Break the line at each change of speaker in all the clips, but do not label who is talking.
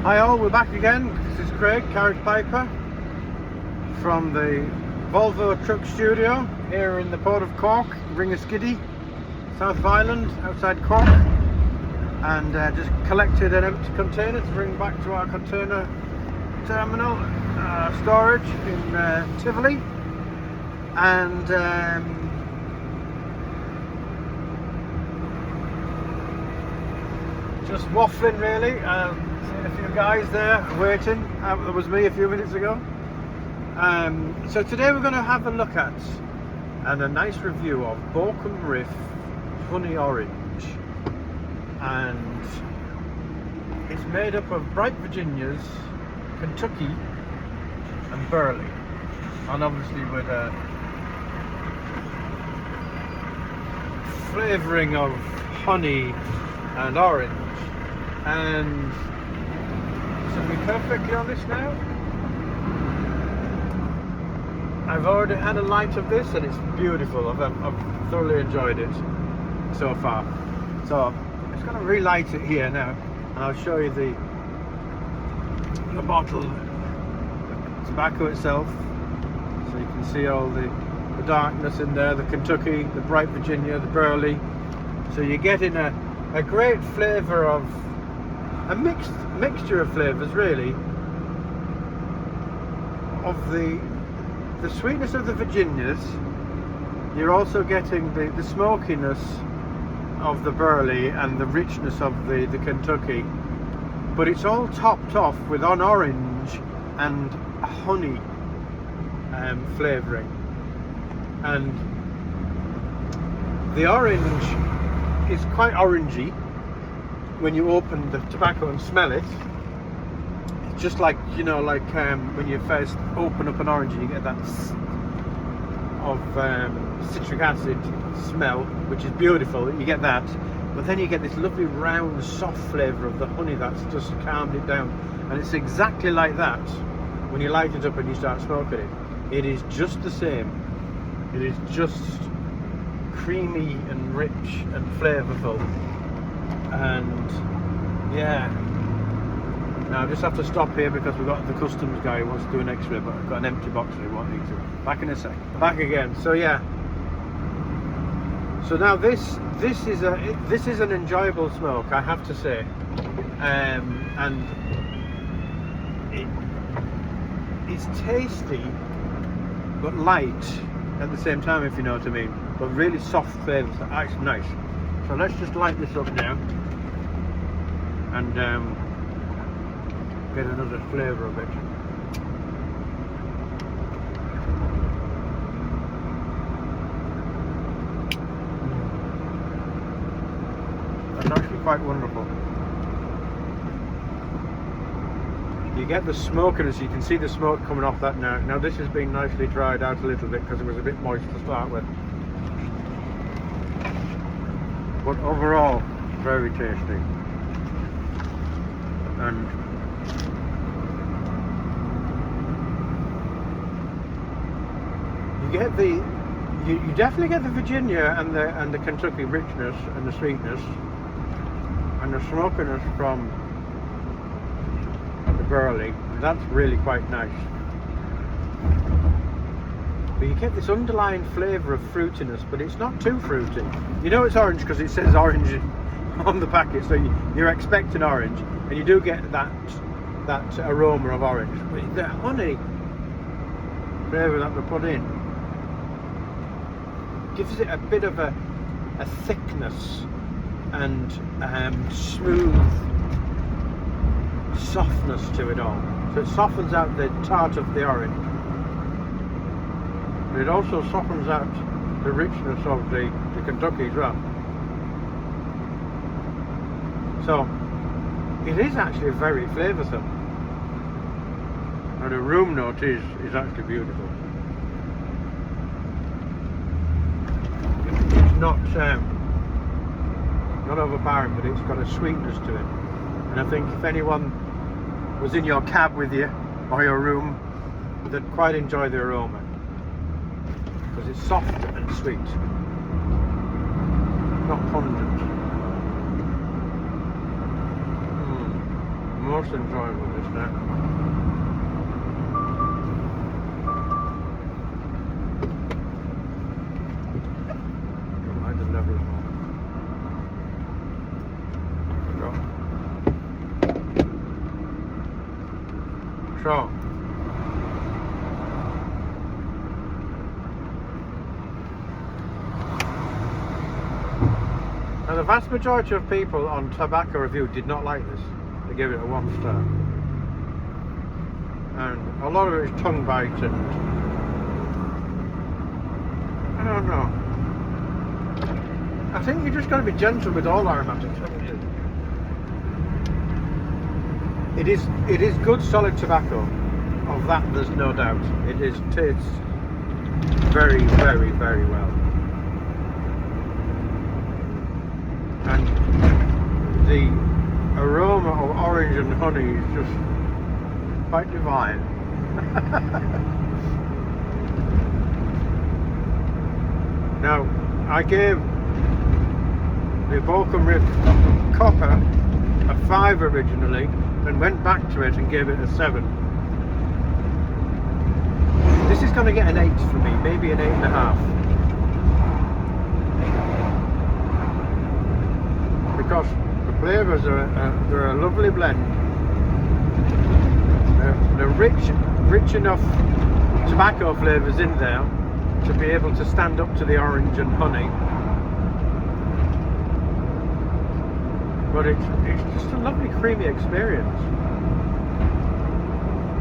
Hi all, we're back again. This is Craig, Carriage Piper, from the Volvo Truck Studio here in the port of Cork, Ringaskiddy, South of Ireland, outside Cork, and just collected an empty container to bring back to our container terminal storage in Tivoli, and just waffling really. Seeing a few guys there waiting. That was me a few minutes ago. So today we're going to have a look at and a nice review of Borkum Riff Honey Orange, and it's made up of bright Virginias, Kentucky and Burley, and obviously with a flavouring of honey and orange. And so we perfectly on this now. I've already had a light of this and it's beautiful. I've thoroughly enjoyed it so far. So I'm just going to relight it here now, and I'll show you the bottle, the tobacco itself, so you can see all the darkness in there, the Kentucky, the bright Virginia, the Burley. So you're getting a great flavour of a mixture of flavours really, of the sweetness of the Virginias. You're also getting the smokiness of the Burley and the richness of the Kentucky, but it's all topped off with an orange and honey flavouring. And the orange is quite orangey. When you open the tobacco and smell it, it's just like, you know, like when you first open up an orange and you get that of citric acid smell, which is beautiful. You get that, but then you get this lovely round soft flavour of the honey that's just calmed it down, and it's exactly like that when you light it up and you start smoking it. It is just the same. It is just creamy and rich and flavourful. And yeah, now I just have to stop here because we've got the customs guy who wants to do an x-ray, but I've got an empty box and he won't need to. Back in a sec. Back again. So yeah, so now this is an enjoyable smoke, I have to say, and it's tasty but light at the same time, if you know what I mean, but really soft flavours. That's nice. So let's just light this up now and get another flavour of it. That's actually quite wonderful. You get the smokiness, you can see the smoke coming off that now. Now this has been nicely dried out a little bit because it was a bit moist to start with. But overall, very tasty. And you get you definitely get the Virginia and the Kentucky richness and the sweetness and the smokiness from the Burley. That's really quite nice. But you get this underlying flavour of fruitiness, but it's not too fruity. You know it's orange because it says orange on the packet, so you're expecting orange, and you do get that aroma of orange. But the honey flavour that they put in gives it a bit of a thickness and smooth softness to it all. So it softens out the tart of the orange. It also softens out the richness of the Kentucky as well. So it is actually very flavoursome, and the room note is actually beautiful. It's not overpowering, but it's got a sweetness to it. And I think if anyone was in your cab with you or your room, they'd quite enjoy the aroma, because it's soft and sweet, not pungent. most enjoyable this now. Don't mind the level of all. So, now the vast majority of people on Tobacco Review did not like this. They gave it a 1 star. And a lot of it is tongue biting. I don't know. I think you just got to be gentle with all aromatics, haven't you? It is good solid tobacco. Of that there's no doubt. It tastes very, very, very well. And the aroma of orange and honey is just quite divine. Now, I gave the Borkum Riff Copper a 5 originally, and went back to it and gave it a 7. This is going to get an 8 for me, maybe an 8.5. Because the flavours they're a lovely blend. They're rich enough tobacco flavours in there to be able to stand up to the orange and honey. But it's just a lovely creamy experience.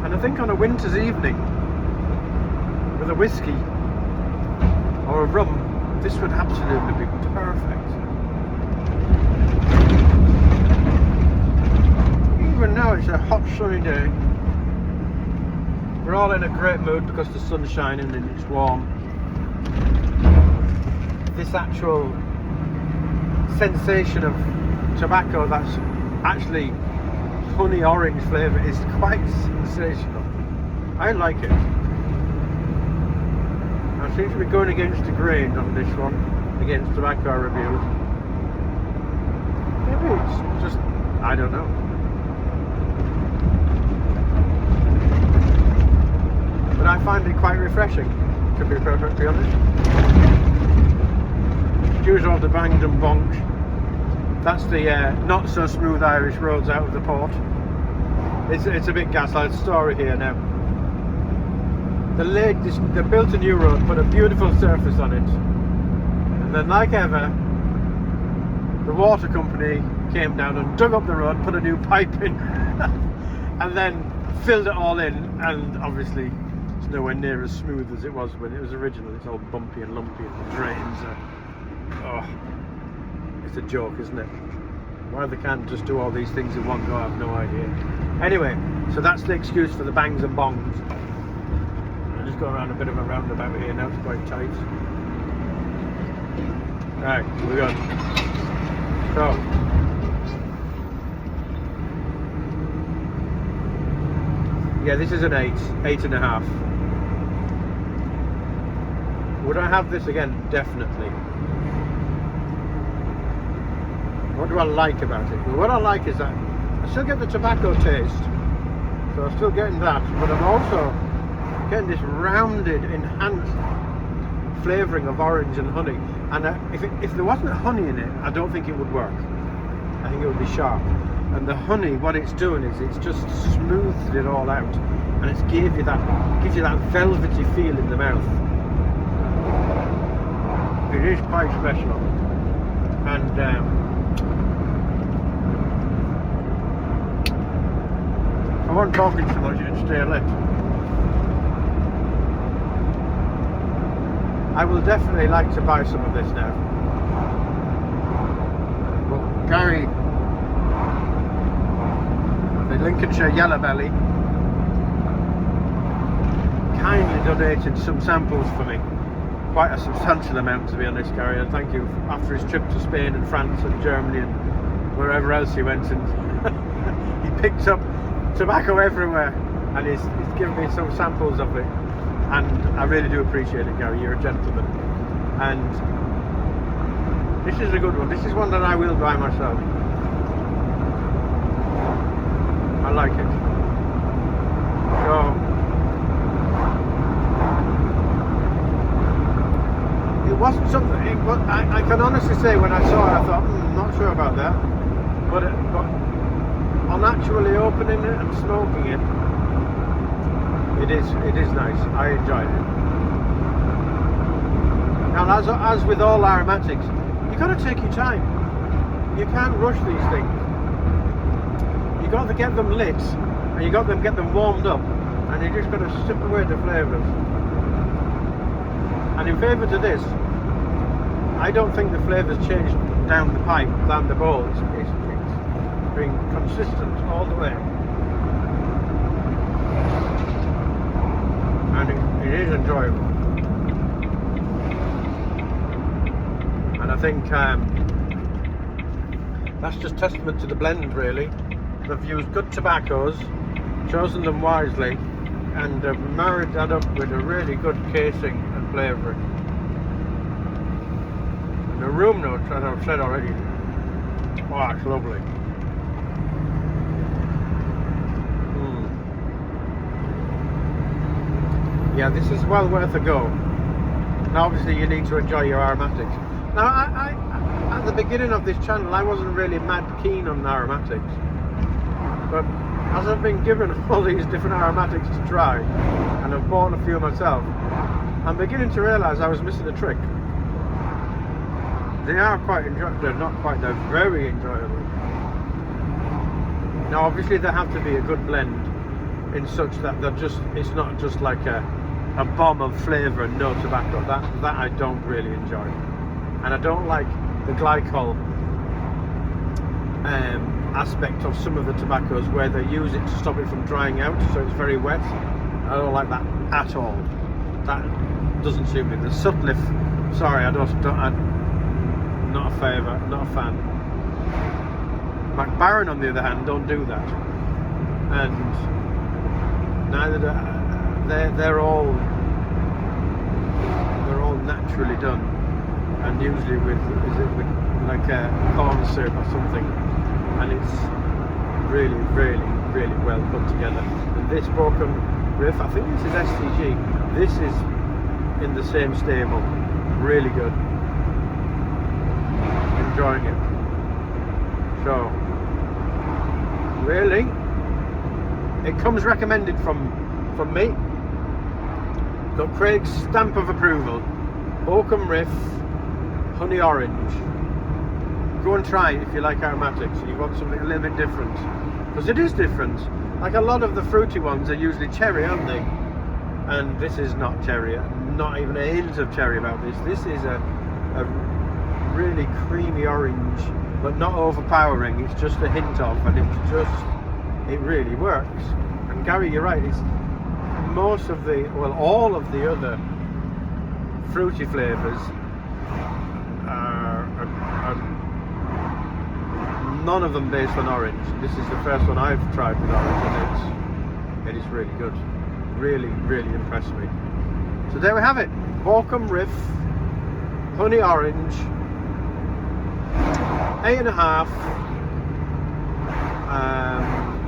And I think on a winter's evening with a whiskey or a rum, this would absolutely be perfect. Even now it's a hot sunny day. We're all in a great mood because the sun's shining and it's warm. This actual sensation of tobacco that's actually honey orange flavour is quite sensational. I like it. I seem to be going against the grain on this one, against tobacco reviews. Maybe it's just, I don't know. But I find it quite refreshing, to be perfectly honest. Excuse all the bangs and bonks. That's the not so smooth Irish roads out of the port. It's a bit gaslight story here now. They built a new road, put a beautiful surface on it, and then like ever, the water company came down and dug up the road, put a new pipe in, and then filled it all in, and obviously it's nowhere near as smooth as it was when it was original. It's all bumpy and lumpy, and the drains are, oh. It's a joke, isn't it? Why they can't just do all these things in one go, I have no idea. Anyway, so that's the excuse for the bangs and bongs. I'll just go around a bit of a roundabout here now, it's quite tight. Right, we're good. So, yeah, this is an 8, 8.5. Would I have this again? Definitely. What do I like about it? Well, what I like is that I still get the tobacco taste, so I'm still getting that, but I'm also getting this rounded, enhanced flavouring of orange and honey. And if there wasn't honey in it, I don't think it would work. I think it would be sharp. And the honey, what it's doing is it's just smoothed it all out, and it's gives you that velvety feel in the mouth. It is quite special, and. I wasn't talking too much, you'd stay lit. I will definitely like to buy some of this now. But Gary, the Lincolnshire Yellow Belly, kindly donated some samples for me. Quite a substantial amount, to be honest, Gary. And thank you after his trip to Spain and France and Germany and wherever else he went. And he picked up tobacco everywhere, and he's given me some samples of it, and I really do appreciate it, Gary. You're a gentleman, and this is a good one. This is one that I will buy myself. I like it. So it wasn't something. I can honestly say when I saw it, I thought, not sure about that. But on actually opening it and smoking it, it is nice. I enjoyed it. Now, as with all aromatics, you got to take your time. You can't rush these things. You got to get them lit, and you got to get them warmed up, and you just got to sip away the flavours. And in favour to this, I don't think the flavours changed down the pipe, down the bowl. It's been consistent all the way, and it is enjoyable. And I think that's just testament to the blend, really. They've used good tobaccos, chosen them wisely, and married that up with a really good casing and flavouring. And the room notes, as I've said already, oh, it's lovely. Yeah, this is well worth a go. Now, obviously, you need to enjoy your aromatics. Now, I at the beginning of this channel, I wasn't really mad keen on aromatics, but as I've been given all these different aromatics to try, and I've bought a few myself, I'm beginning to realise I was missing a trick. They are quite enjoyable. They're not quite. They're very enjoyable. Now, obviously, there have to be a good blend in such that they're just. It's not just like a bomb of flavour and no tobacco. That I don't really enjoy, and I don't like the glycol aspect of some of the tobaccos where they use it to stop it from drying out, so it's very wet. I don't like that at all. That doesn't suit me. The subtly, sorry, I'm not a favourite, not a fan. McBaron, on the other hand, don't do that, and neither do they're all naturally done, and usually with like a corn soup or something, and it's really, really, really well put together. And this Borkum Riff, I think this is STG. This is in the same stable. Really good. Enjoying it. So, really, it comes recommended from me. Got Craig's stamp of approval. Borkum Riff Honey Orange. Go and try it if you like aromatics and you want something a little bit different, because it is different. Like a lot of the fruity ones are usually cherry, aren't they? And this is not cherry, not even a hint of cherry about this. This is a really creamy orange, but not overpowering. It's just a hint of, and it really works. And Gary, you're right, it's all of the other fruity flavours are none of them based on orange. This is the first one I've tried with orange, and it is really good. Really, really impressed me. So there we have it. Borkum Riff Honey Orange, 8.5.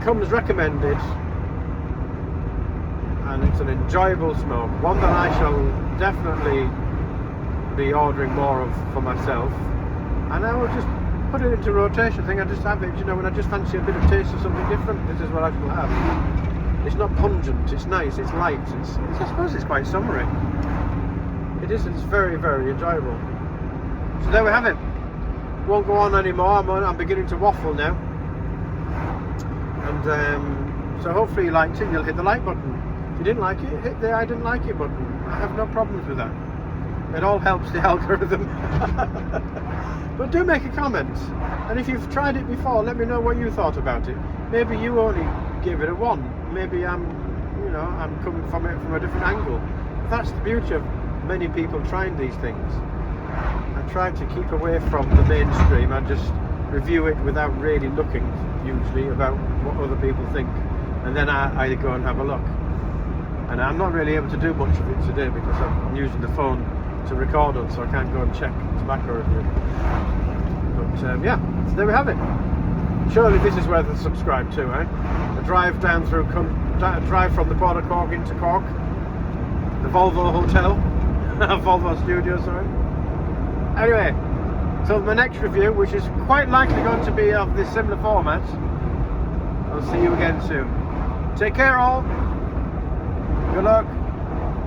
Comes recommended, and it's an enjoyable smoke. One that I shall definitely be ordering more of for myself, and I will just put it into rotation. I just have it, when I just fancy a bit of taste of something different. This is what I shall have. It's not pungent, it's nice, it's light, I suppose it's quite summery. It is, it's very, very enjoyable. So there we have it. Won't go on anymore, I'm beginning to waffle now. And so hopefully you liked it. You'll hit the like button. If you didn't like it, hit the I didn't like it button. I have no problems with that. It all helps the algorithm. But do make a comment, and if you've tried it before, let me know what you thought about it. Maybe you only gave it a 1. Maybe I'm coming from it from a different angle. That's the beauty of many people trying these things. I try to keep away from the mainstream. I just review it without really looking, usually, about what other people think, and then I go and have a look. And I'm not really able to do much of it today because I'm using the phone to record on, so I can't go and check tobacco review. But yeah, so there we have it. Surely this is worth a subscribe to, eh? A drive down through, drive from the Port of Cork into Cork, the Volvo Hotel, Volvo Studio, sorry. Anyway, so my next review, which is quite likely going to be of this similar format, I'll see you again soon. Take care all. Good luck.